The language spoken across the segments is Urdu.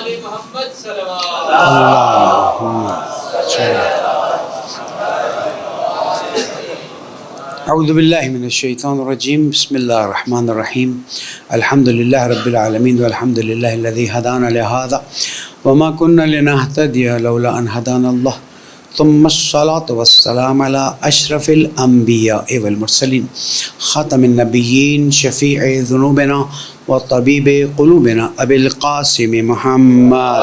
آل محمد صلوات اللہم اعوذ باللہ من الشیطان الرجیم بسم اللہ الرحمن الرحیم الحمد للہ رب العالمین والحمد للہ الذی ہدانا لہذا وما كنا لنهتدی لولا ان ہدانا اللہ ثم الصلاة والسلام على اشرف الانبیاء والمرسلین خاتم النبیین شفیع ذنوبنا وطبیب قلوبنا ابی القاسم محمد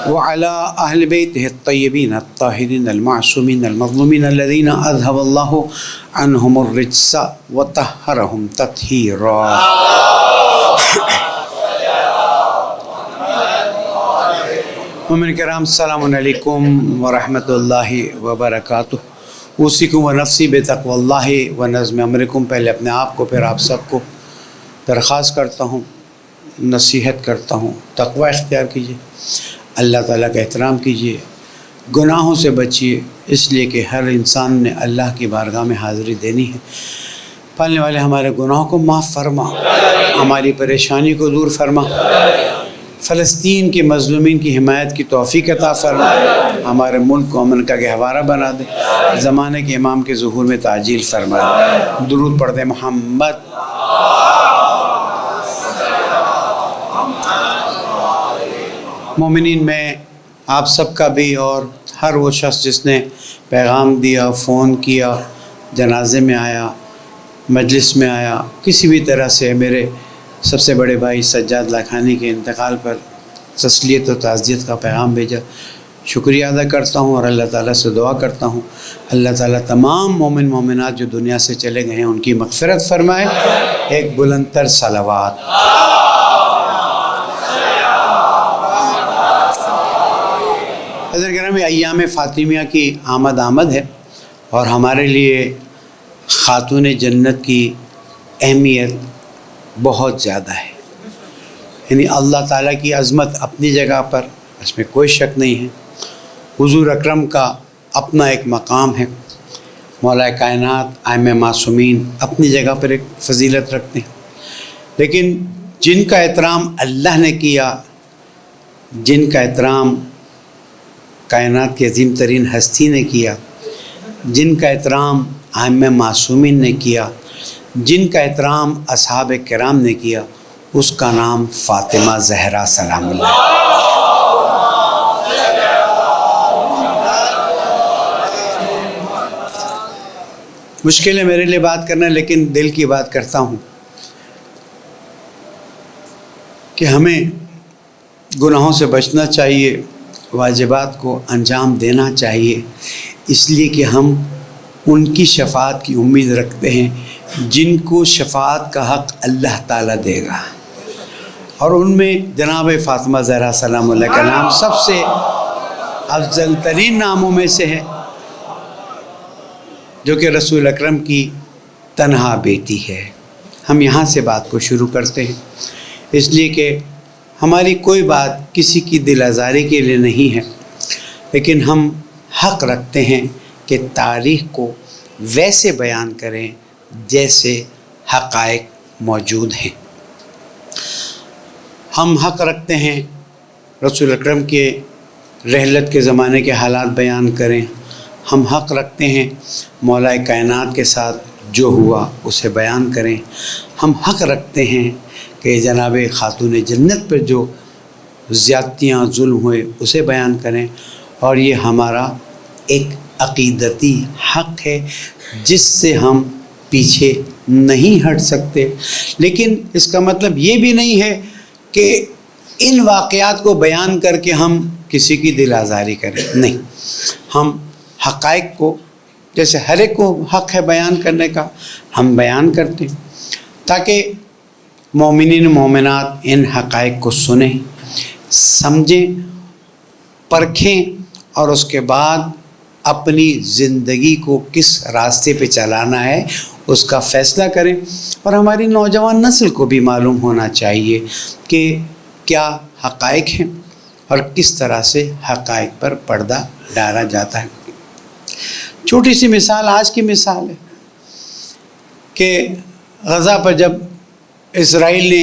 وعلى أهل بيته الطيبين الطاهرين المعصومين المظلومين الذين أذهب الله عنهم الرجس وطهرهم تطهيرا. مومن کرام السلام علیکم ورحمۃ اللہ وبرکاتہ. اوصیکم ونفسی بتقوی اللہ ونظم امرکم. پہلے اپنے آپ کو پھر آپ سب کو درخواست کرتا ہوں، نصیحت کرتا ہوں، تقوی اختیار کیجیے، اللہ تعالیٰ کا احترام کیجیے، گناہوں سے بچیے، اس لیے کہ ہر انسان نے اللہ کی بارگاہ میں حاضری دینی ہے. پالنے والے ہمارے گناہوں کو معاف فرما، ہماری پریشانی کو دور فرما، فلسطین کے مظلومین کی حمایت کی توفیق عطا فرما، ہمارے ملک کو امن کا گہوارہ بنا دے، زمانے کے امام کے ظہور میں تعجیل فرما دے. درود پڑھ دے محمد. مومنین، میں آپ سب کا بھی اور ہر وہ شخص جس نے پیغام دیا، فون کیا، جنازے میں آیا، مجلس میں آیا، کسی بھی طرح سے میرے سب سے بڑے بھائی سجاد لاکھانی کے انتقال پر تسلیت و تعزیت کا پیغام بھیجا، شکریہ ادا کرتا ہوں اور اللہ تعالیٰ سے دعا کرتا ہوں اللہ تعالیٰ تمام مومن مومنات جو دنیا سے چلے گئے ہیں ان کی مغفرت فرمائے. ایک بلند تر صلوات. حضرت گرامی، ایام فاطمیہ کی آمد ہے اور ہمارے لیے خاتون جنت کی اہمیت بہت زیادہ ہے. یعنی اللہ تعالیٰ کی عظمت اپنی جگہ پر، اس میں کوئی شک نہیں ہے. حضور اکرم کا اپنا ایک مقام ہے. مولا کائنات ائمہ معصومین اپنی جگہ پر ایک فضیلت رکھتے ہیں، لیکن جن کا احترام اللہ نے کیا، جن کا احترام کائنات کی عظیم ترین ہستی نے کیا، جن کا احترام ائمہ معصومین نے کیا، جن کا احترام اصحاب کرام نے کیا، اس کا نام فاطمہ زہرا سلام اللہ. مشکل ہے میرے لیے بات کرنا، لیکن دل کی بات کرتا ہوں کہ ہمیں گناہوں سے بچنا چاہیے، واجبات کو انجام دینا چاہیے، اس لیے کہ ہم ان کی شفاعت کی امید رکھتے ہیں جن کو شفاعت کا حق اللہ تعالیٰ دے گا. اور ان میں جناب فاطمہ زہرا سلام اللہ کا نام سب سے افضل ترین ناموں میں سے ہے، جو کہ رسول اکرم کی تنہا بیٹی ہے. ہم یہاں سے بات کو شروع کرتے ہیں، اس لیے کہ ہماری کوئی بات کسی کی دل آزاری کے لیے نہیں ہے، لیکن ہم حق رکھتے ہیں کہ تاریخ کو ویسے بیان کریں جیسے حقائق موجود ہیں. ہم حق رکھتے ہیں رسول اکرم کے رحلت کے زمانے کے حالات بیان کریں. ہم حق رکھتے ہیں مولا کائنات کے ساتھ جو ہوا اسے بیان کریں. ہم حق رکھتے ہیں کہ جناب خاتون جنت پر جو زیادتیاں ظلم ہوئے اسے بیان کریں. اور یہ ہمارا ایک عقیدتی حق ہے جس سے ہم پیچھے نہیں ہٹ سکتے. لیکن اس کا مطلب یہ بھی نہیں ہے کہ ان واقعات کو بیان کر کے ہم کسی کی دل آزاری کریں. نہیں، ہم حقائق کو، جیسے ہر ایک کو حق ہے بیان کرنے کا، ہم بیان کرتے ہیں تاکہ مومنین مومنات ان حقائق کو سنیں، سمجھیں، پرکھیں اور اس کے بعد اپنی زندگی کو کس راستے پہ چلانا ہے اس کا فیصلہ کریں. اور ہماری نوجوان نسل کو بھی معلوم ہونا چاہیے کہ کیا حقائق ہیں اور کس طرح سے حقائق پر پردہ ڈالا جاتا ہے. چھوٹی سی مثال آج کی مثال ہے کہ غزہ پر جب اسرائیل نے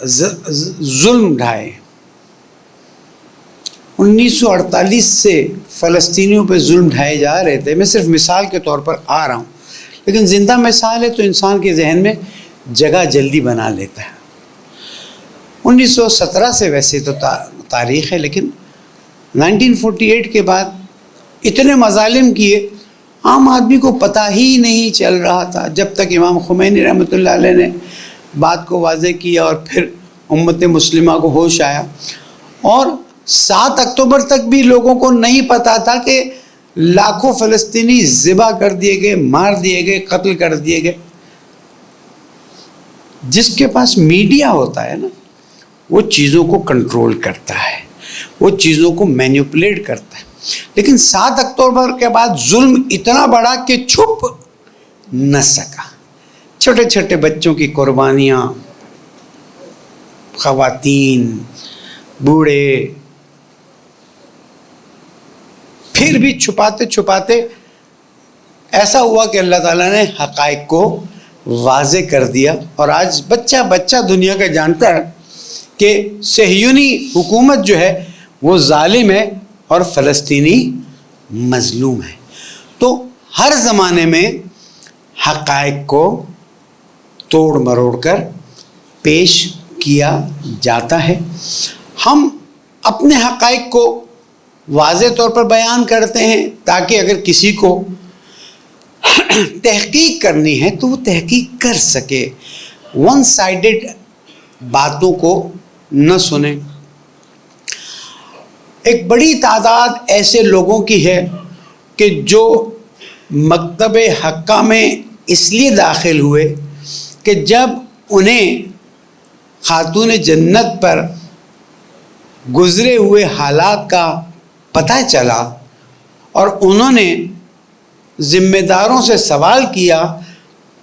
ظلم ڈھائے، 1948 سے فلسطینیوں پہ ظلم ڈھائے جا رہے تھے. میں صرف مثال کے طور پر آ رہا ہوں، لیکن زندہ مثال ہے تو انسان کے ذہن میں جگہ جلدی بنا لیتا ہے. 1917 سے ویسے تو تاریخ ہے، لیکن 1948 کے بعد اتنے مظالم کیے، عام آدمی کو پتہ ہی نہیں چل رہا تھا، جب تک امام خمینی رحمۃ اللہ علیہ نے بات کو واضح کیا اور پھر امت مسلمہ کو ہوش آیا. اور 7 اکتوبر تک بھی لوگوں کو نہیں پتہ تھا کہ لاکھوں فلسطینی ذبح کر دیے گئے، مار دیے گئے، قتل کر دیے گئے. جس کے پاس میڈیا ہوتا ہے نا، وہ چیزوں کو کنٹرول کرتا ہے، وہ چیزوں کو مینیپولیٹ کرتا ہے. لیکن 7 اکتوبر کے بعد ظلم اتنا بڑا کہ چھپ نہ سکا. چھوٹے چھوٹے بچوں کی قربانیاں، خواتین، بوڑھے، پھر بھی چھپاتے چھپاتے ایسا ہوا کہ اللہ تعالیٰ نے حقائق کو واضح کر دیا. اور آج بچہ بچہ دنیا کا جانتا ہے کہ صہیونی حکومت جو ہے وہ ظالم ہے اور فلسطینی مظلوم ہے. تو ہر زمانے میں حقائق کو توڑ مروڑ کر پیش کیا جاتا ہے. ہم اپنے حقائق کو واضح طور پر بیان کرتے ہیں تاکہ اگر کسی کو تحقیق کرنی ہے تو وہ تحقیق کر سکے، ون سائیڈڈ باتوں کو نہ سنیں. ایک بڑی تعداد ایسے لوگوں کی ہے کہ جو مکتب حقہ میں اس لیے داخل ہوئے کہ جب انہیں خاتون جنت پر گزرے ہوئے حالات کا پتہ چلا اور انہوں نے ذمہ داروں سے سوال کیا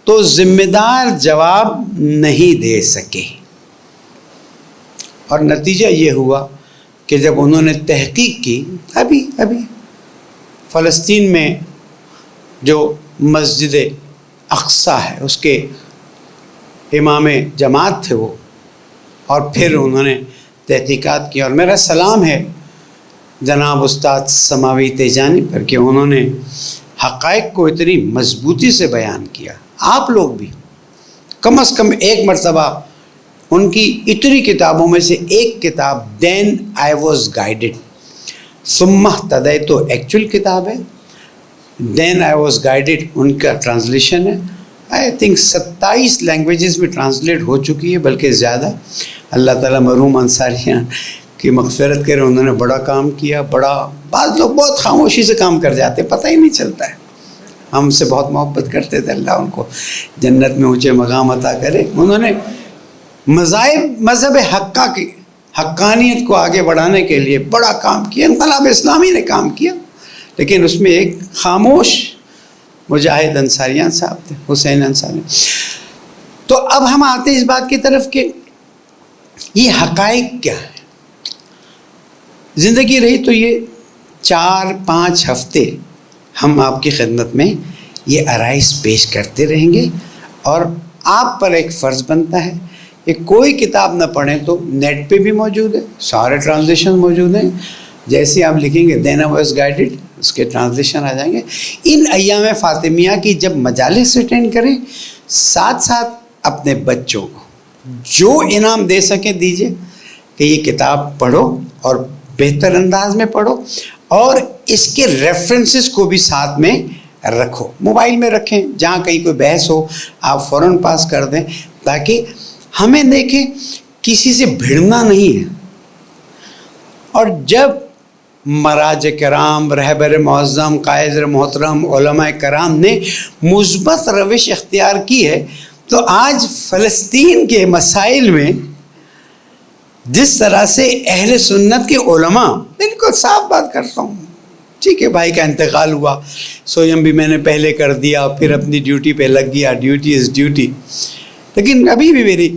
تو ذمہ دار جواب نہیں دے سکے. اور نتیجہ یہ ہوا کہ جب انہوں نے تحقیق کی، ابھی فلسطین میں جو مسجد اقصیٰ ہے اس کے امام جماعت تھے وہ، اور پھر انہوں نے تحقیقات کی. اور میرا سلام ہے جناب استاد سماوی تیجانی پر کہ انہوں نے حقائق کو اتنی مضبوطی سے بیان کیا. آپ لوگ بھی کم از کم ایک مرتبہ ان کی اتنی کتابوں میں سے ایک کتاب دین آئی واز گائیڈڈ ثم اہتدیت ایکچوئل کتاب ہے. دین آئی واز گائیڈڈ ان کا ٹرانسلیشن ہے، آئی تھنک 27 لینگویجز میں ٹرانسلیٹ ہو چکی ہے، بلکہ زیادہ. اللہ تعالیٰ مرحوم انصاریان کی مغفرت کرے، انہوں نے بڑا کام کیا. بعض لوگ بہت خاموشی سے کام کر جاتے، پتہ ہی نہیں چلتا ہے. ہم سے بہت محبت کرتے تھے، اللہ ان کو جنت میں اونچے مقام عطا کرے. انہوں نے مذہب حقہ کی حقانیت کو آگے بڑھانے کے لیے بڑا کام کیا. انقلاب اسلامی نے کام کیا، لیکن اس میں ایک خاموش مجاہد انصاریان صاحب تھے، حسین انصاری. تو اب ہم آتے ہیں اس بات کی طرف کہ یہ حقائق کیا ہے. زندگی رہی تو یہ 4-5 ہفتے ہم آپ کی خدمت میں یہ عرائض پیش کرتے رہیں گے. اور آپ پر ایک فرض بنتا ہے کہ کوئی کتاب نہ پڑھیں تو نیٹ پہ بھی موجود ہے، سارے ٹرانسلیشن موجود ہیں. جیسے آپ لکھیں گے دین آئی واز گائیڈڈ، اس کے ٹرانسلیشن آ جائیں گے. ان ایام فاطمیہ کی جب مجالس اٹینڈ کریں، ساتھ ساتھ اپنے بچوں کو جو انعام دے سکیں دیجئے کہ یہ کتاب پڑھو اور بہتر انداز میں پڑھو، اور اس کے ریفرنسز کو بھی ساتھ میں رکھو. موبائل میں رکھیں، جہاں کہیں کوئی بحث ہو آپ فوراً پاس کر دیں، تاکہ ہمیں دیکھیں کسی سے بھڑنا نہیں ہے. اور جب مراج کرام، رہبر معظم، قائد محترم علماء کرام نے مثبت روش اختیار کی ہے، تو آج فلسطین کے مسائل میں جس طرح سے اہل سنت کے علماء، بالکل صاف بات کرتا ہوں، ٹھیک ہے بھائی کا انتقال ہوا، سویم بھی میں نے پہلے کر دیا، پھر اپنی ڈیوٹی پہ لگ گیا، ڈیوٹی از ڈیوٹی. لیکن ابھی بھی میری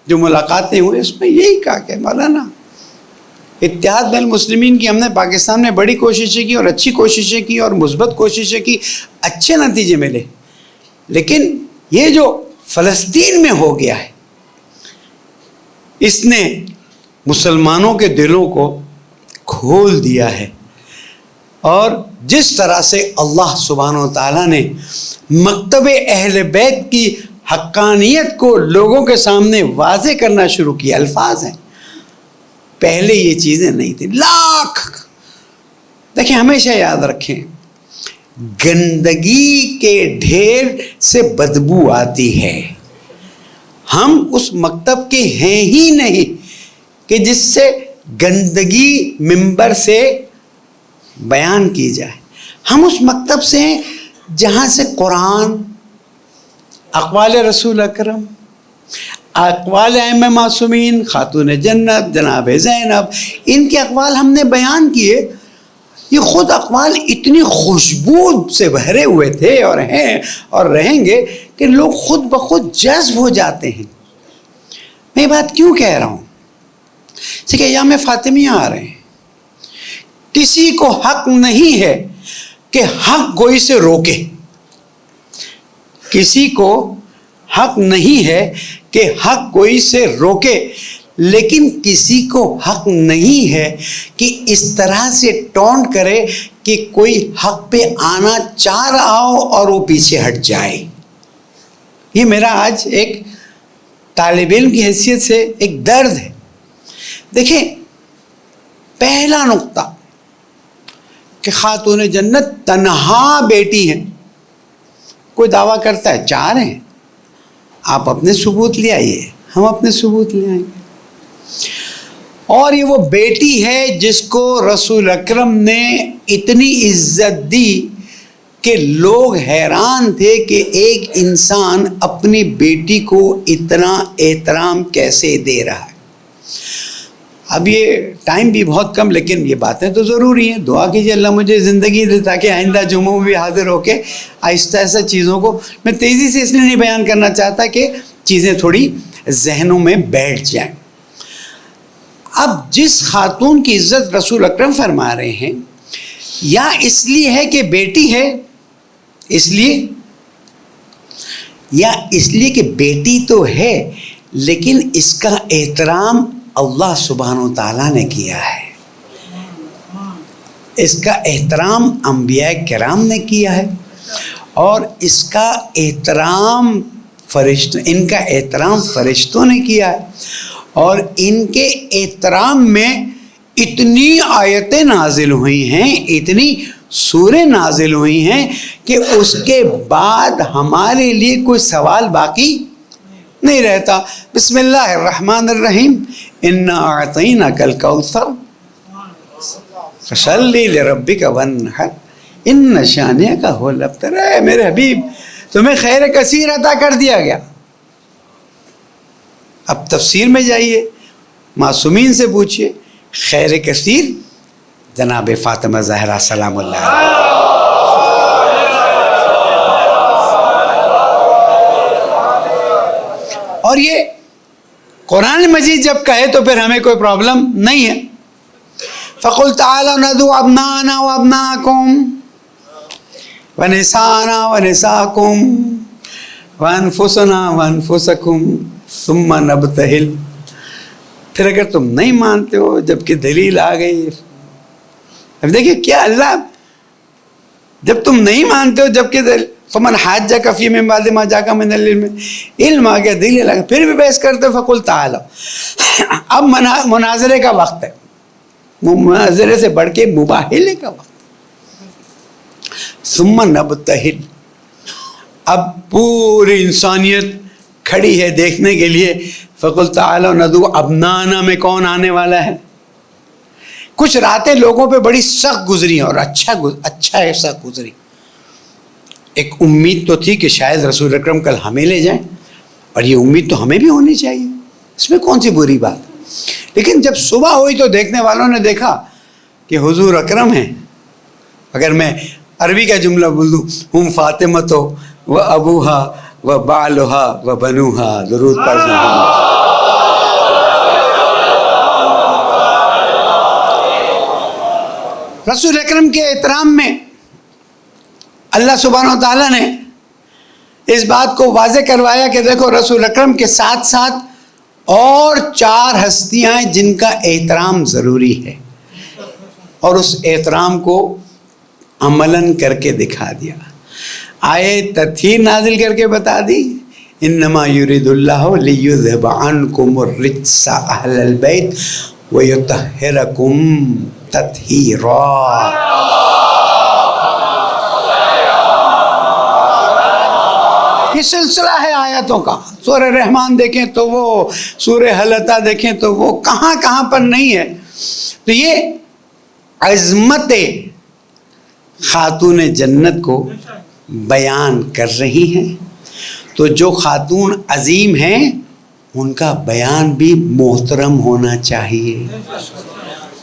جو ملاقاتیں ہوئی اس میں یہی کہا کہ مولانا اتحاد بین المسلمین کی ہم نے پاکستان میں بڑی کوششیں کی اور اچھی کوششیں کی اور مثبت کوششیں کی، اچھے نتیجے ملے، لیکن یہ جو فلسطین میں ہو گیا ہے، اس نے مسلمانوں کے دلوں کو کھول دیا ہے۔ اور جس طرح سے اللہ سبحانہ و تعالیٰ نے مکتب اہل بیت کی حقانیت کو لوگوں کے سامنے واضح کرنا شروع کیا، الفاظ ہیں، پہلے یہ چیزیں نہیں تھیں، لاکھ۔ دیکھیں، ہمیشہ یاد رکھیں، گندگی کے ڈھیر سے بدبو آتی ہے۔ ہم اس مکتب کے ہیں ہی نہیں کہ جس سے گندگی منبر سے بیان کی جائے۔ ہم اس مکتب سے ہیں جہاں سے قرآن، اقوال رسول اکرم، اقوال ائمہ معصومین، خاتون جنت جناب زینب، ان کے اقوال ہم نے بیان کیے۔ یہ خود اقوال اتنی خوشبو سے بھرے ہوئے تھے اور ہیں اور رہیں گے کہ لوگ خود بخود جذب ہو جاتے ہیں۔ میں یہ بات کیوں کہہ رہا ہوں؟ کہ ایام فاطمیہ آ رہے ہیں، کسی کو حق نہیں ہے کہ حق گوئی سے روکے، کسی کو حق نہیں ہے کہ حق گوئی سے روکے، لیکن کسی کو حق نہیں ہے کہ اس طرح سے ٹونٹ کرے کہ کوئی حق پہ آنا چاہ رہا ہو اور وہ پیچھے ہٹ جائے۔ یہ میرا آج ایک طالب علم کی حیثیت سے ایک درد ہے۔ دیکھیں، پہلا نقطہ کہ خاتون جنت تنہا بیٹی ہیں، کوئی دعویٰ کرتا ہے، چار ہیں، آپ اپنے ثبوت لے آئیے، ہم اپنے ثبوت لے آئیں گے۔ اور یہ وہ بیٹی ہے جس کو رسول اکرم نے اتنی عزت دی کہ لوگ حیران تھے کہ ایک انسان اپنی بیٹی کو اتنا احترام کیسے دے رہا ہے۔ اب یہ ٹائم بھی بہت کم، لیکن یہ باتیں تو ضروری ہیں۔ دعا کیجیے اللہ مجھے زندگی دے تاکہ آئندہ جمعوں میں بھی حاضر ہو کے آہستہ آہستہ چیزوں کو میں تیزی سے اس لیے نہیں بیان کرنا چاہتا کہ چیزیں تھوڑی ذہنوں میں بیٹھ جائیں۔ اب جس خاتون کی عزت رسول اکرم فرما رہے ہیں، یا اس لیے ہے کہ بیٹی ہے اس لیے، یا اس لیے کہ بیٹی تو ہے لیکن اس کا احترام اللہ سبحانہ و تعالیٰ نے کیا ہے، اس کا احترام انبیاء کرام نے کیا ہے، اور اس کا احترام ان کا احترام فرشتوں نے کیا ہے، اور ان کے احترام میں اتنی آیتیں نازل ہوئی ہیں، اتنی سوریں نازل ہوئی ہیں کہ اس کے بعد ہمارے لیے کوئی سوال باقی نہیں رہتا۔ بسم اللہ الرحمن الرحیم، انا اعطیناک الکوثر فصلی لربک وانحر ان شانئک هو الابتر۔ اے میرے حبیب، تمہیں خیر کثیر عطا کر دیا گیا۔ اب تفسیر میں جائیے، معصومین سے پوچھئے، خیر کثیر جناب فاطمہ زہرا سلام اللہ علیہ۔ اور یہ قرآن مجید جب کہے تو پھر ہمیں کوئی پرابلم نہیں ہے۔ فَقُلْ تَعَالَوْا نَدْعُوا أَبْنَاءَنَا وَأَبْنَاءَكُمْ وَنِسَاءَنَا وَنِسَاءَكُمْ وَأَنفُسَنَا وَأَنفُسَكُمْ ثُمَّ نَبْتَهِلْ۔ پھر اگر تم نہیں مانتے ہو جبکہ دلیل آ گئی، اب دیکھیں کیا اللہ، جب تم نہیں مانتے ہو جبکہ دلیل، فمن حاجک فی من بعد ما جاءک من العلم، علم آ گیا، دلیل آ گیا، پھر بھی بحث کرتے ہو، فقل تعالوا۔ اب مناظرے کا وقت ہے، مناظرے سے بڑھ کے مباحلے کا وقت۔ ثم نبتہل، اب پوری انسانیت کھڑی ہے دیکھنے کے لیے۔ فقل تعالوا ندعو ابنانا میں کون آنے والا ہے؟ کچھ راتیں لوگوں پہ بڑی سخت گزری اور اچھا ایسا گزری۔ ایک امید تو تھی کہ شاید رسول اکرم کل ہمیں لے جائیں، اور یہ امید تو ہمیں بھی ہونی چاہیے، اس میں کون سی بری بات۔ لیکن جب صبح ہوئی تو دیکھنے والوں نے دیکھا کہ حضور اکرم ہیں۔ اگر میں عربی کا جملہ بول دوں، ہم فاطمہ تو و ابوہا و بالہا و بنوہا، درود پڑھ محمد۔ رسول اکرم کے احترام میں اللہ سبحانہ و تعالیٰ نے اس بات کو واضح کروایا کہ دیکھو رسول اکرم کے ساتھ ساتھ اور 4 ہستیاں ہیں جن کا احترام ضروری ہے، اور اس احترام کو عملاً کر کے دکھا دیا. آئے تطہیر نازل کر کے بتا دی، انما یرید اللہ لیذھب عنکم الرجس اہل البیت ویطہرکم تطہیرا. یہ سلسلہ ہے آیتوں کا. سورہ رحمان دیکھیں تو وہ، سورہ حلطہ دیکھیں تو وہ، کہاں کہاں پر نہیں ہے. تو یہ عظمت خاتون جنت کو بیان کر رہی ہیں. تو جو خاتون عظیم ہیں ان کا بیان بھی محترم ہونا چاہیے،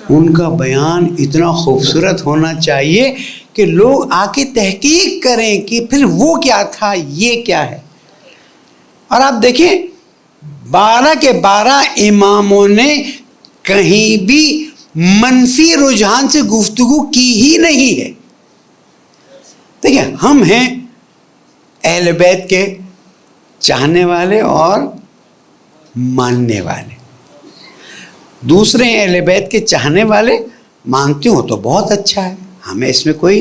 ان کا بیان اتنا خوبصورت ہونا چاہیے کہ لوگ آ کے تحقیق کریں کہ پھر وہ کیا تھا، یہ کیا ہے. اور آپ دیکھیں 12 کے 12 اماموں نے کہیں بھی منفی رجحان سے گفتگو کی ہی نہیں ہے. دیکھیں ہم ہیں اہل بیت کے چاہنے والے اور ماننے والے. دوسرے اہل بیت کے چاہنے والے، مانتے ہو تو بہت اچھا ہے، ہمیں اس میں کوئی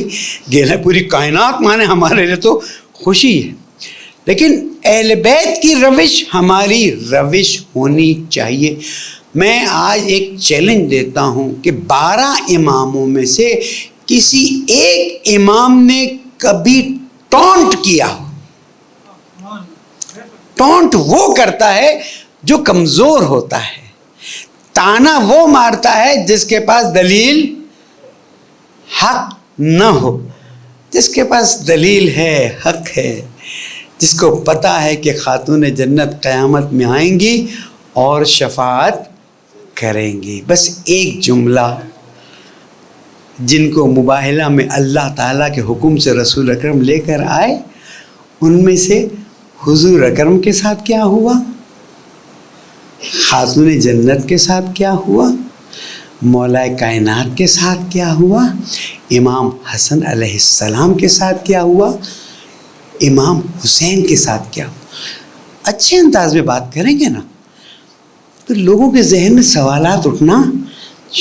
گیلا، پوری کائنات مانے ہمارے لیے تو خوشی ہے. لیکن اہل بیت کی روش ہماری روش ہونی چاہیے. میں آج ایک چیلنج دیتا ہوں کہ 12 اماموں میں سے کسی ایک امام نے کبھی ٹونٹ کیا ہو. ٹونٹ وہ کرتا ہے جو کمزور ہوتا ہے، تانا وہ مارتا ہے جس کے پاس دلیل حق نہ ہو. جس کے پاس دلیل ہے، حق ہے، جس کو پتہ ہے کہ خاتون جنت قیامت میں آئیں گی اور شفاعت کریں گی. بس ایک جملہ، جن کو مباہلہ میں اللہ تعالیٰ کے حکم سے رسول اکرم لے کر آئے، ان میں سے حضور اکرم کے ساتھ کیا ہوا، خاتون جنت کے ساتھ کیا ہوا، مولا کائنات کے ساتھ کیا ہوا، امام حسن علیہ السلام کے ساتھ کیا ہوا، امام حسین کے ساتھ کیا ہوا. اچھے انداز میں بات کریں گے نا تو لوگوں کے ذہن میں سوالات اٹھنا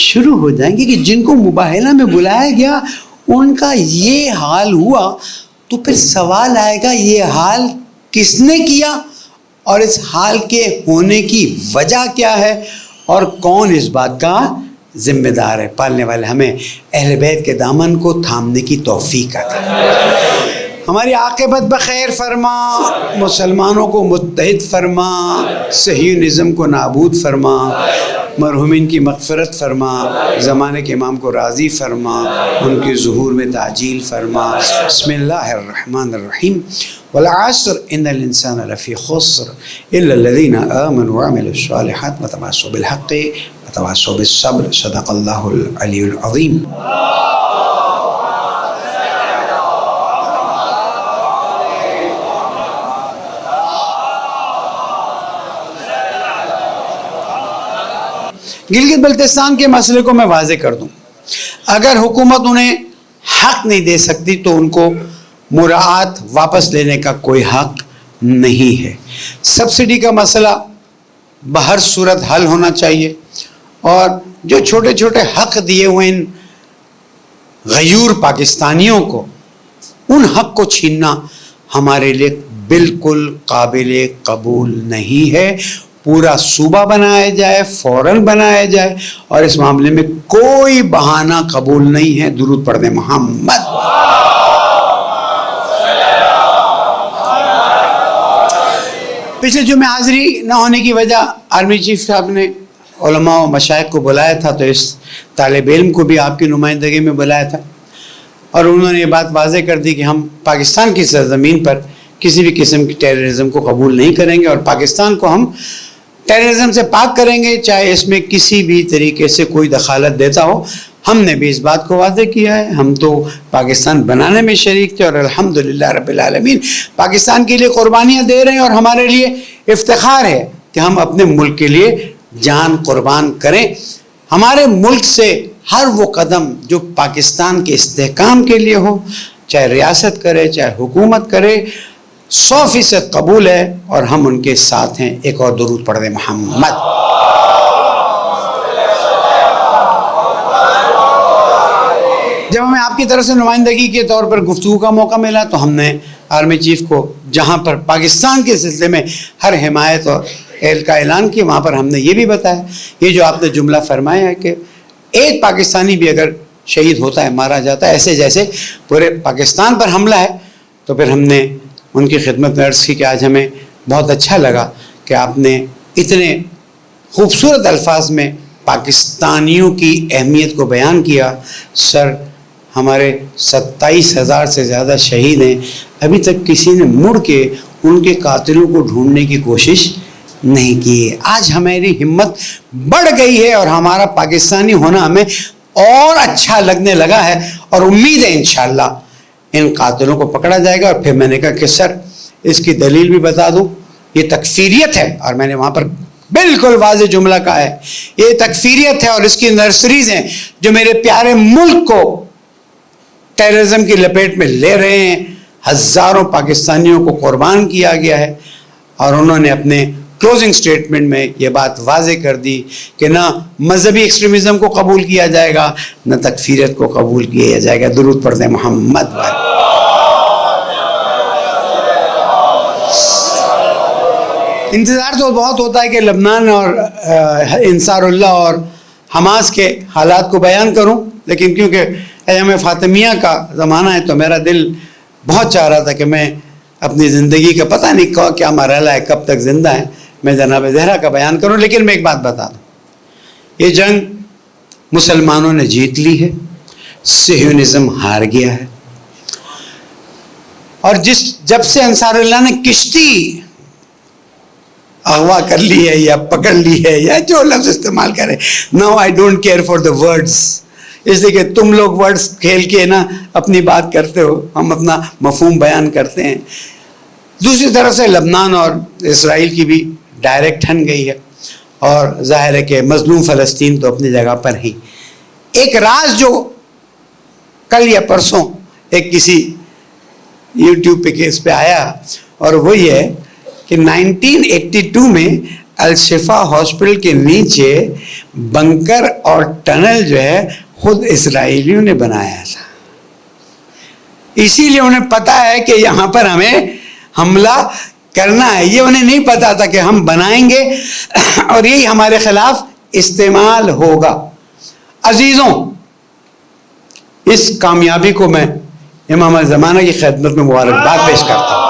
شروع ہو جائیں گے کہ جن کو مباہلہ میں بلایا گیا ان کا یہ حال ہوا، تو پھر سوال آئے گا یہ حال کس نے کیا اور اس حال کے ہونے کی وجہ کیا ہے اور کون اس بات کا ذمہ دار ہے. پالنے والے ہمیں اہل بیت کے دامن کو تھامنے کی توفیق عطا، ہماری عاقبت بخیر فرما، مسلمانوں کو متحد فرما، صہیونزم کو نابود فرما، مرحومین کی مغفرت فرما، زمانے کے امام کو راضی فرما، ان کے ظہور میں تعجیل فرما. بسم اللہ الرحمن الرحیم. والعصر ان الانسان لفی خسر الا الذین آمنوا وعملوا الصالحات وتواصوا بالحق وتواصوا بالصبر. صدق اللہ العلی العظیم. گلگت بلتستان کے مسئلے کو میں واضح کر دوں. اگر حکومت انہیں حق نہیں دے سکتی تو ان کو مراعات واپس لینے کا کوئی حق نہیں ہے. سبسڈی کا مسئلہ بہر صورت حل ہونا چاہیے، اور جو چھوٹے چھوٹے حق دیے ہوئے ان غیور پاکستانیوں کو، ان حق کو چھیننا ہمارے لیے بالکل قابل قبول نہیں ہے. پورا صوبہ بنایا جائے، فوراً بنایا جائے، اور اس معاملے میں کوئی بہانہ قبول نہیں ہے. درود پڑھ دیں محمد. پچھلے جمعے حاضری نہ ہونے کی وجہ آرمی چیف صاحب نے علماء و مشائخ کو بلایا تھا، تو اس طالب علم کو بھی آپ کی نمائندگی میں بلایا تھا، اور انہوں نے یہ بات واضح کر دی کہ ہم پاکستان کی سرزمین پر کسی بھی قسم کی ٹیررزم کو قبول نہیں کریں گے، اور پاکستان کو ہم ٹیررزم سے پاک کریں گے، چاہے اس میں کسی بھی طریقے سے کوئی دخالت دیتا ہو. ہم نے بھی اس بات کو واضح کیا ہے، ہم تو پاکستان بنانے میں شریک تھے، اور الحمدللہ رب العالمین پاکستان کے لیے قربانیاں دے رہے ہیں، اور ہمارے لیے افتخار ہے کہ ہم اپنے ملک کے لیے جان قربان کریں. ہمارے ملک سے ہر وہ قدم جو پاکستان کے استحکام کے لیے ہو، چاہے ریاست کرے چاہے حکومت کرے، 100% قبول ہے اور ہم ان کے ساتھ ہیں. ایک اور درود پڑھ دیں محمد. جب ہمیں آپ کی طرف سے نمائندگی کے طور پر گفتگو کا موقع ملا تو ہم نے آرمی چیف کو جہاں پر پاکستان کے سلسلے میں ہر حمایت اور کا اعلان کیا، وہاں پر ہم نے یہ بھی بتایا، یہ جو آپ نے جملہ فرمایا ہے کہ ایک پاکستانی بھی اگر شہید ہوتا ہے، مارا جاتا ہے، ایسے جیسے پورے پاکستان پر حملہ ہے، تو پھر ہم نے ان کی خدمت میں عرض کی کہ آج ہمیں بہت اچھا لگا کہ آپ نے اتنے خوبصورت الفاظ میں پاکستانیوں کی اہمیت کو بیان کیا. سر، ہمارے 27,000 سے زیادہ شہید ہیں، ابھی تک کسی نے مڑ کے ان کے قاتلوں کو ڈھونڈنے کی کوشش نہیں کی ہے. آج ہماری ہمت بڑھ گئی ہے اور ہمارا پاکستانی ہونا ہمیں اور اچھا لگنے لگا ہے، اور امید ہے انشاءاللہ ان قاتلوں کو پکڑا جائے گا. اور پھر میں نے کہا کہ سر اس کی دلیل بھی بتا دوں، یہ تکفیریت ہے، اور میں نے وہاں پر بالکل واضح جملہ کہا ہے، یہ تکفیریت ہے اور اس کی نرسریز ہیں جو میرے پیارے ملک کو ٹیررزم کی لپیٹ میں لے رہے ہیں. ہزاروں پاکستانیوں کو قربان کیا گیا ہے، اور انہوں نے اپنے کلوزنگ سٹیٹمنٹ میں یہ بات واضح کر دی کہ نہ مذہبی ایکسٹریمزم کو قبول کیا جائے گا، نہ تکفیریت کو قبول کیا جائے گا. درود پڑھ دیں محمد. انتظار تو بہت ہوتا ہے کہ لبنان اور انصار اللہ اور حماس کے حالات کو بیان کروں، لیکن کیونکہ ایام فاطمیہ کا زمانہ ہے تو میرا دل بہت چاہ رہا تھا کہ میں اپنی زندگی کا پتہ نہیں کیا مرحلہ ہے، کب تک زندہ ہے، میں جناب زہرا کا بیان کروں. لیکن میں ایک بات بتا دوں، یہ جنگ مسلمانوں نے جیت لی ہے، صہیونزم ہار گیا ہے. اور جب سے انصار اللہ نے کشتی اغوا کر لی ہے یا پکڑ لی ہے یا جو لفظ استعمال کرے، now I don't care for the words, اس لیے کہ تم لوگ ورڈز کھیل کے نا اپنی بات کرتے ہو، ہم اپنا مفہوم بیان کرتے ہیں. دوسری طرف سے لبنان اور اسرائیل کی بھی ڈائریکٹ ہن گئی ہے، اور ظاہر ہے کہ مظلوم فلسطین تو اپنی جگہ پر ہی. ایک راز جو کل یا پرسوں ایک کسی یوٹیوب پہ کیس پہ آیا، اور وہ یہ ہے کہ 1982 میں الشفا ہاسپٹل کے نیچے بنکر اور ٹنل جو ہے خود اسرائیلیوں نے بنایا تھا. اسی لیے انہیں پتا ہے کہ یہاں پر ہمیں حملہ کرنا ہے. یہ انہیں نہیں پتا تھا کہ ہم بنائیں گے اور یہی ہمارے خلاف استعمال ہوگا. عزیزوں، اس کامیابی کو میں امام زمانہ کی خدمت میں مبارکباد پیش کرتا ہوں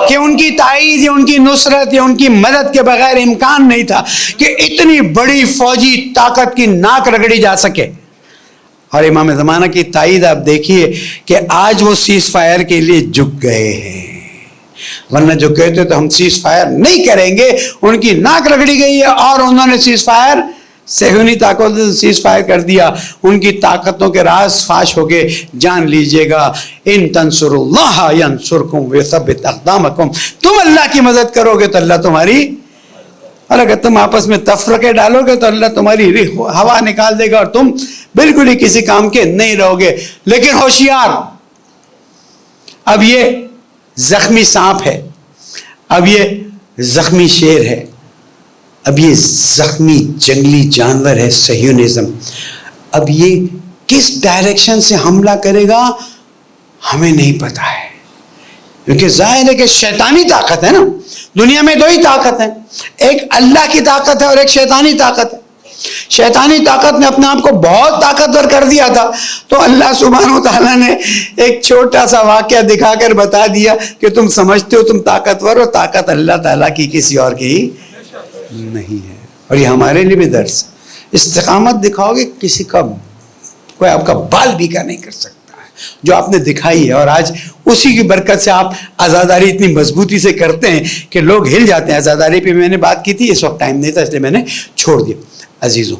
کہ ان کی تائید یا ان کی نصرت یا ان کی مدد کے بغیر امکان نہیں تھا کہ اتنی بڑی فوجی طاقت کی ناک رگڑی جا سکے. اور امام زمانہ کی تائید آپ دیکھیے کہ آج وہ سیز فائر کے لیے جھک گئے ہیں، ورنہ جو کہتے تو ہم سیز فائر نہیں کریں گے، ان کی ناک رگڑی گئی ہے اور انہوں نے سیز فائر صہیونی طاقتوں سے سیز فائر کر دیا. ان کی طاقتوں کے راز فاش ہو گئے. جان لیجئے گا، ان تنصروا اللہ ینصرکم ویثبت اقدامکم، تم اللہ کی مدد کرو گے تو اللہ تمہاری، اور اگر تم آپس میں تفرقے ڈالو گے تو اللہ تمہاری ہوا نکال دے گا اور تم بالکل ہی کسی کام کے نہیں رہو گے. لیکن ہوشیار، اب یہ زخمی سانپ ہے، اب یہ زخمی شیر ہے، اب یہ زخمی جنگلی جانور ہے صہیونزم. اب یہ کس ڈائریکشن سے حملہ کرے گا ہمیں نہیں پتا ہے، کیونکہ ظاہر ہے کہ شیطانی طاقت ہے نا. دنیا میں دو ہی طاقت ہیں، ایک اللہ کی طاقت ہے اور ایک شیطانی طاقت ہے. شیطانی طاقت نے اپنے آپ کو بہت طاقتور کر دیا تھا، تو اللہ سبحانہ و تعالیٰ نے ایک چھوٹا سا واقعہ دکھا کر بتا دیا کہ تم سمجھتے ہو تم طاقتور ہو، طاقت اللہ تعالیٰ کی کسی اور کی نہیں ہے. اور یہ ہمارے لیے بھی درس، استقامت دکھاؤ گے کسی کا کوئی آپ کا بال بیکا نہیں کر سکتا ہے جو آپ نے دکھائی ہے. اور آج اسی کی برکت سے آپ عزاداری اتنی مضبوطی سے کرتے ہیں کہ لوگ ہل جاتے ہیں. عزاداری پہ میں نے بات کی تھی، اس وقت ٹائم نہیں تھا اس لیے میں نے چھوڑ دیا. عزیزوں،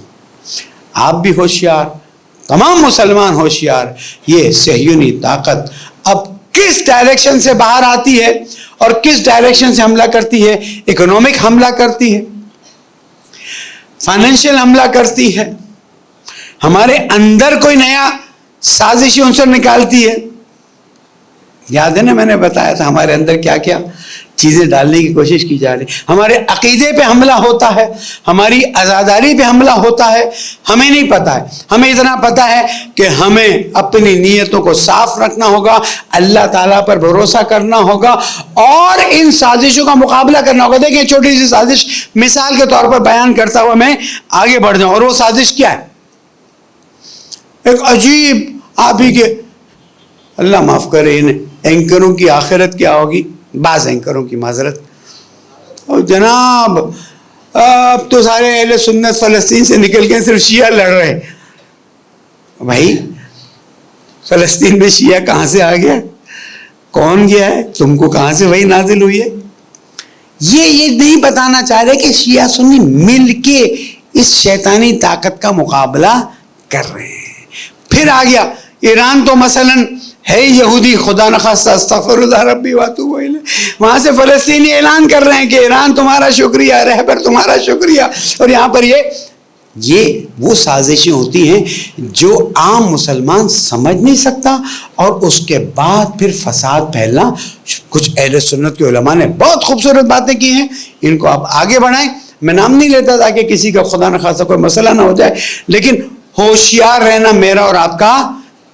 آپ بھی ہوشیار، تمام مسلمان ہوشیار. یہ صہیونی طاقت اب کس ڈائریکشن سے باہر آتی ہے اور کس ڈائریکشن سے حملہ کرتی ہے؟ اکنامک حملہ کرتی ہے، فائنینشیل حملہ کرتی ہے، ہمارے اندر کوئی نیا سازشی عنصر نکالتی ہے. یاد ہے نا میں نے بتایا تھا ہمارے اندر کیا کیا چیزیں ڈالنے کی کوشش کی جا رہی. ہمارے عقیدے پہ حملہ ہوتا ہے, ہماری عزاداری پہ حملہ ہوتا ہے. ہمیں نہیں پتا ہے, ہمیں اتنا پتا ہے کہ ہمیں اپنی نیتوں کو صاف رکھنا ہوگا, اللہ تعالیٰ پر بھروسہ کرنا ہوگا اور ان سازشوں کا مقابلہ کرنا ہوگا. دیکھیں چھوٹی سی سازش مثال کے طور پر بیان کرتا ہوا میں آگے بڑھ جاؤں, اور وہ سازش کیا ہے؟ ایک عجیب آپ ہی کے, اللہ معاف کرے انہیں اینکروں کی آخرت کیا ہوگی, بعض اینکروں کی معذرت, اور جناب اب تو سارے اہل سنت فلسطین سے نکل کے صرف شیعہ لڑ رہے. بھائی فلسطین میں شیعہ کہاں سے آ گیا؟ کون گیا ہے؟ تم کو کہاں سے وہی نازل ہوئی ہے؟ یہ نہیں بتانا چاہ رہے کہ شیعہ سنی مل کے اس شیطانی طاقت کا مقابلہ کر رہے ہیں. پھر آ گیا ایران, تو مثلاً ہے یہودی, خدا نخواستہ استغفر اللہ ربی واتوب الیہ, وہاں سے فلسطینی اعلان کر رہے ہیں کہ ایران تمہارا شکریہ, رہبر تمہارا شکریہ. اور یہاں پر یہ وہ سازشیں ہوتی ہیں جو عام مسلمان سمجھ نہیں سکتا, اور اس کے بعد پھر فساد پھیلنا. کچھ اہل سنت کے علماء نے بہت خوبصورت باتیں کی ہیں, ان کو آپ آگے بڑھائیں. میں نام نہیں لیتا تاکہ کسی کا خدا نخواستہ کوئی مسئلہ نہ ہو جائے, لیکن ہوشیار رہنا میرا اور آپ کا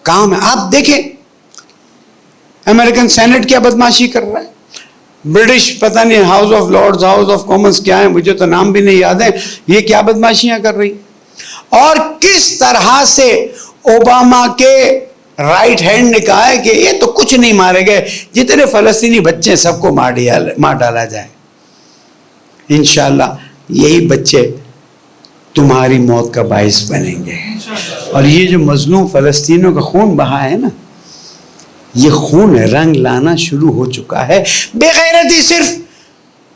کام ہے. آپ دیکھیں امریکن سینٹ کیا بدماشی کر رہا ہے, برٹش پتہ نہیں house of Lords, house of Commons کیا ہے, مجھے تو نام بھی نہیں یاد ہے, یہ کیا بدماشیاں کر رہی. اور کس طرح سے اوباما کے رائٹ ہینڈ نے کہا ہے کہ یہ تو کچھ نہیں مارے گئے, جتنے فلسطینی بچے سب کو مار ڈالا جائے. انشاءاللہ یہی بچے تمہاری موت کا باعث بنیں گے. اور یہ جو مظلوم فلسطینیوں کا خون بہا ہے نا, یہ خون رنگ لانا شروع ہو چکا ہے. بے غیرتی صرف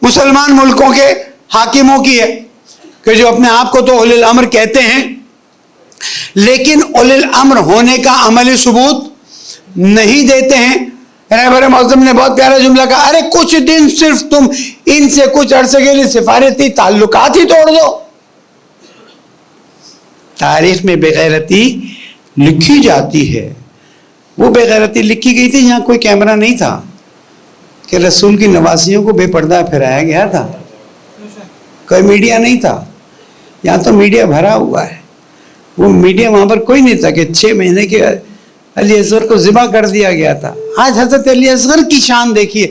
مسلمان ملکوں کے حاکموں کی ہے کہ جو اپنے آپ کو تو اولی الامر کہتے ہیں, لیکن اولی الامر ہونے کا عملی ثبوت نہیں دیتے ہیں. رہبر معظم نے بہت پیارا جملہ کہا, ارے کچھ دن صرف تم ان سے کچھ عرصے کے لیے سفارتی تعلقات ہی توڑ دو. تاریخ میں بے غیرتی لکھی جاتی ہے. وہ بے غیرتی لکھی گئی تھی جہاں کوئی کیمرہ نہیں تھا, کہ رسول کی نواسیوں کو بے پردہ پھرایا گیا تھا, کوئی میڈیا نہیں تھا. یہاں تو میڈیا بھرا ہوا ہے. وہ میڈیا وہاں پر کوئی نہیں تھا کہ 6 مہینے کے علی اصغر کو ذبح کر دیا گیا تھا. آج حضرت علی اصغر کی شان دیکھیے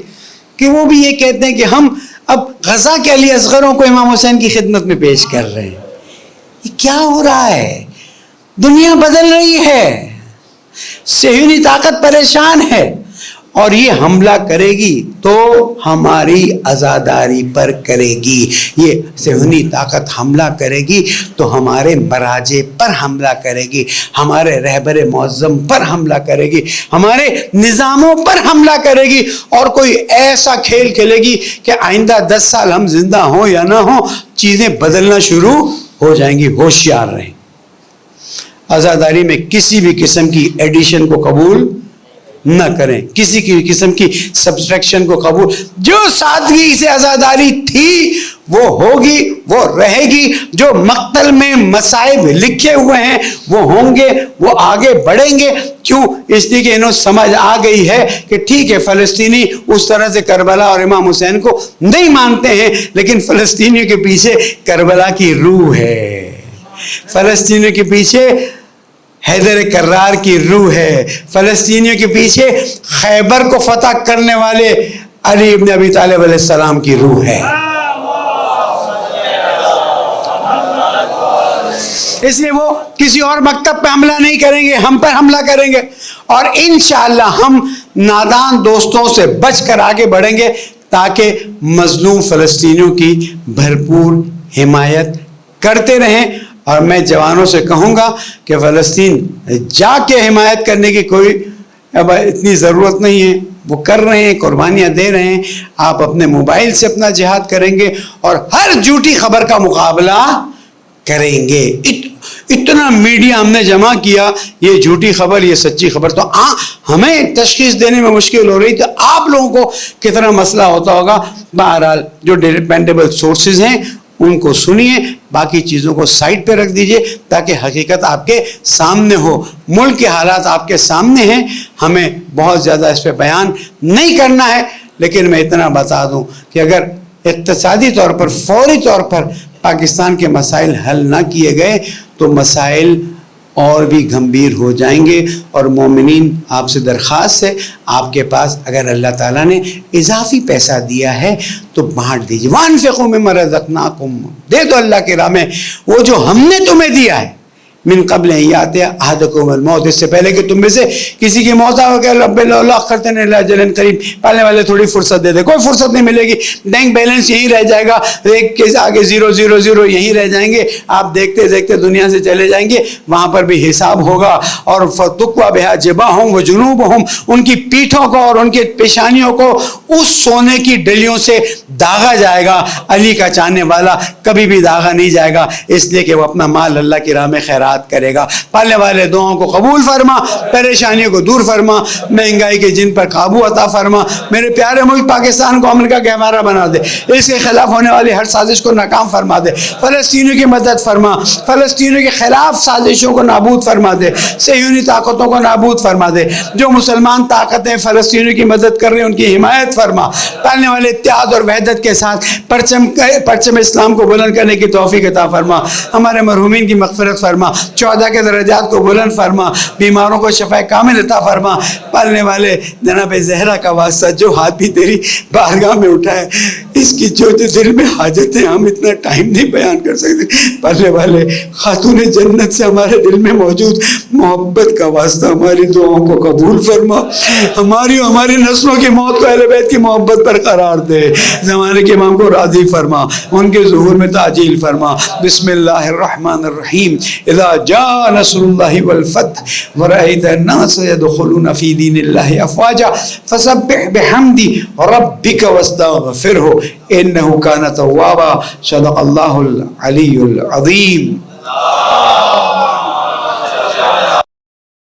کہ وہ بھی یہ کہتے ہیں کہ ہم اب غزہ کے علی اصغروں کو امام حسین کی خدمت میں پیش کر رہے ہیں. یہ کیا ہو رہا ہے؟ دنیا بدل رہی ہے, صہیونی طاقت پریشان ہے, اور یہ حملہ کرے گی تو ہماری عزاداری پر کرے گی. یہ صہیونی طاقت حملہ کرے گی تو ہمارے مراجع پر حملہ کرے گی, ہمارے رہبر معظم پر حملہ کرے گی, ہمارے نظاموں پر حملہ کرے گی, اور کوئی ایسا کھیل کھیلے گی کہ آئندہ 10 سال ہم زندہ ہوں یا نہ ہوں چیزیں بدلنا شروع ہو جائیں گی. ہوشیار رہیں. عزاداری میں کسی بھی قسم کی ایڈیشن کو قبول نہ کریں, کسی کی قسم کی سبسٹریکشن کو قبول. جو سادگی سے عزاداری تھی وہ ہوگی, وہ رہے گی. جو مقتل میں مصائب لکھے ہوئے ہیں وہ ہوں گے, وہ آگے بڑھیں گے. کیوں؟ اس لیے کہ انہوں سمجھ آ گئی ہے کہ ٹھیک ہے فلسطینی اس طرح سے کربلا اور امام حسین کو نہیں مانتے ہیں, لیکن فلسطینیوں کے پیچھے کربلا کی روح ہے, فلسطینیوں کے پیچھے حیدر کرار کی روح ہے, فلسطینیوں کے پیچھے خیبر کو فتح کرنے والے علی ابن ابی طالب علیہ السلام کی روح ہے. اس لیے وہ کسی اور مکتب پہ حملہ نہیں کریں گے, ہم پر حملہ کریں گے. اور انشاءاللہ ہم نادان دوستوں سے بچ کر آگے بڑھیں گے تاکہ مظلوم فلسطینیوں کی بھرپور حمایت کرتے رہیں. اور میں جوانوں سے کہوں گا کہ فلسطین جا کے حمایت کرنے کی کوئی اب اتنی ضرورت نہیں ہے, وہ کر رہے ہیں, قربانیاں دے رہے ہیں. آپ اپنے موبائل سے اپنا جہاد کریں گے اور ہر جھوٹی خبر کا مقابلہ کریں گے. اتنا میڈیا ہم نے جمع کیا, یہ جھوٹی خبر یہ سچی خبر, تو ہمیں تشخیص دینے میں مشکل ہو رہی, تو آپ لوگوں کو کتنا مسئلہ ہوتا ہوگا. بہرحال جو ڈیپینڈیبل سورسز ہیں ان کو سنیے، باقی چیزوں کو سائڈ پہ رکھ دیجئے تاکہ حقیقت آپ کے سامنے ہو۔ ملک کے حالات آپ کے سامنے ہیں، ہمیں بہت زیادہ اس پہ بیان نہیں کرنا ہے، لیکن میں اتنا بتا دوں کہ اگر اقتصادی طور پر فوری طور پر پاکستان کے مسائل حل نہ کیے گئے تو مسائل اور بھی گھمبیر ہو جائیں گے، اور مومنین آپ سے درخواست ہے، آپ کے پاس اگر اللہ تعالیٰ نے اضافی پیسہ دیا ہے تو بانٹ دیجیے۔ وَأَنفِقُوا مِمَّا رَزَقْنَاكُمْ، دے دو اللہ کے راہ میں وہ جو ہم نے تمہیں دیا ہے۔ من قبل ان یاتی احدکم الموت، اس سے پہلے کہ تم میں سے کسی کی موت آ کہ رب لولا اخرتنی الی اجل قریب، پالنے والے تھوڑی فرصت دے دے، کوئی فرصت نہیں ملے گی، بینک بیلنس یہی رہ جائے گا، ایک کے آگے 000 یہی رہ جائیں گے، آپ دیکھتے دیکھتے دنیا سے چلے جائیں گے، وہاں پر بھی حساب ہوگا۔ اور فتقوی بہا جباہم و جنوبہم، ان کی پیٹھوں کو اور ان کے پیشانیوں کو اس سونے کی ڈلیوں سے داغا جائے گا۔ علی کا چاہنے والا کبھی بھی داغا نہیں جائے گا، اس لیے کہ وہ اپنا مال اللہ کی راہ میں خیرات کرے گا۔ پالنے والے دعاؤں کو قبول فرما، پریشانیوں کو دور فرما، مہنگائی کے جن پر قابو عطا فرما، میرے پیارے ملک پاکستان کو امریکہ کا ہمارا بنا دے، اس کے خلاف ہونے والی ہر سازش کو ناکام فرما دے، فلسطینیوں کی مدد فرما، فلسطینیوں کے خلاف سازشوں کو نابود فرما دے، صہیونی طاقتوں کو نابود فرما دے، جو مسلمان طاقتیں فلسطینیوں کی مدد کر رہے ہیں ان کی حمایت فرما، پالنے والے اتحاد اور وحدت کے ساتھ پرچم اسلام کو بلند کرنے کی توفیق عطا فرما، ہمارے مرحومین کی مغفرت فرما، شہداء کے درجات کو بلند فرما، بیماروں کو شفا کامل عطا فرما۔ پالنے والے جناب زہرا کا واسطہ جو ہاتھ بھی تیری بارگاہ میں اٹھائے، اس کی جو دل میں حاجتیں ہم اتنا ٹائم نہیں بیان کر سکتے، پالنے والے خاتون جنت سے ہمارے دل میں موجود محبت کا واسطہ ہماری دعاؤں کو قبول فرما، ہماری نسلوں کی موت کو اہل بیت کی محبت پر قرار دے، زمانے کے امام کو راضی فرما، ان کے ظہور میں تعجیل فرما۔ بسم اللہ الرحمن الرحیم، اذا جاء نصر اللہ والفتح ورأیت الناس يدخلون فی دین اللہ افواجا فسبح بحمد ربک واستغفرہ انہ کان توابا۔ صدق اللہ العلی العظیم۔